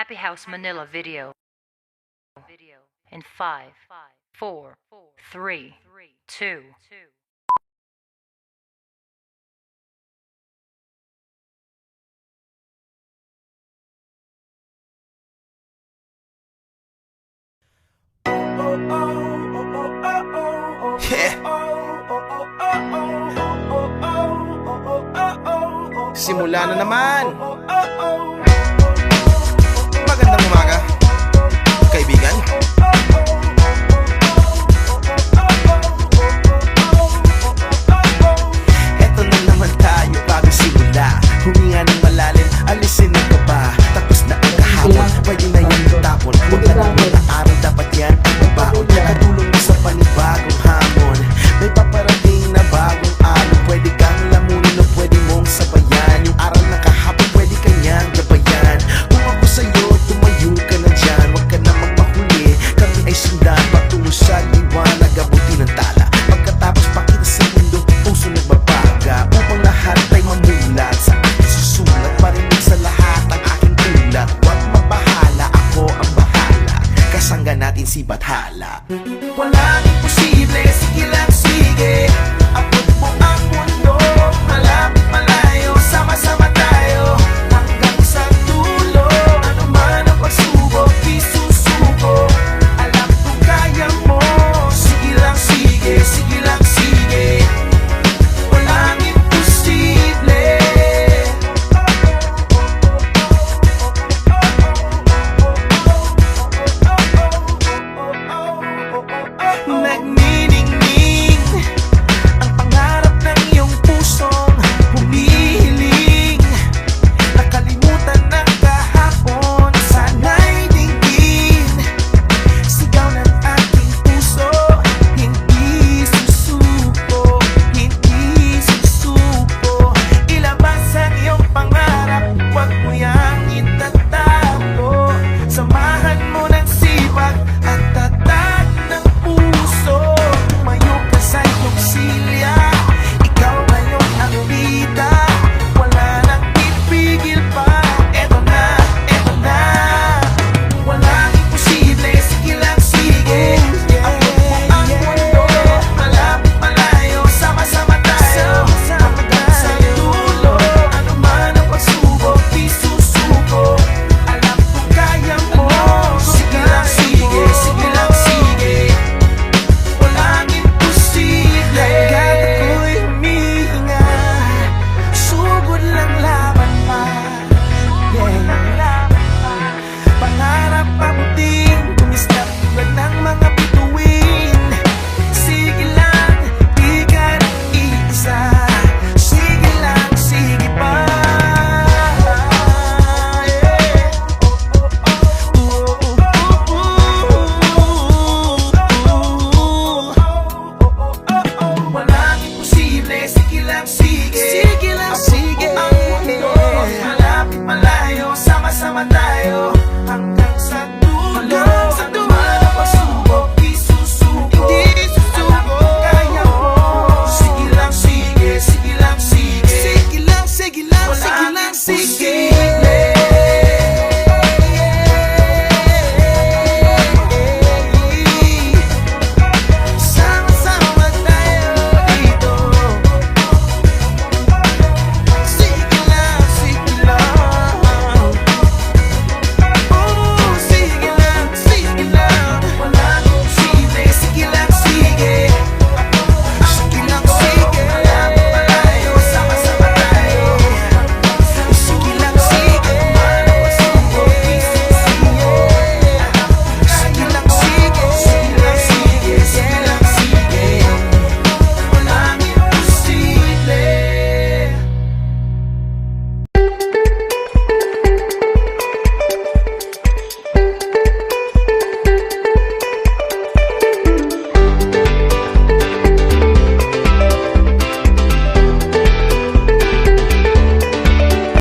Happy House Manila video. In 5, 4, 3, 2. Yeah. Simula na naman. Magandang umaga, kaibigan. Eto na naman tayo bago simula. Huminga ng malalim, alisin ang kaba. Tapos na ang kahapon, pwede na yan itapon. Huwag na ng mga araw, dapat yan ang babaon. Katulong mo sa panibagong hamon. May paparating na bagong araw. Pwede kang lamunin o pwede mong sabayan. Yung araw na kahapon, pwede kanyang gabayan. Kung ako sa'yo, tumayo ka na dyan. Huwag ka na magpahuli, kami ay sundan. Patungo sa liwanag, abutin ng tala. Pagkatapos pakita sa mundo, puso nagbabaga. Upang lahat ay mamulat sa aking susulat. Marinig sa lahat ang aking ulat. Huwag mabahala, ako ang bahala. Kasangga natin si Bathala.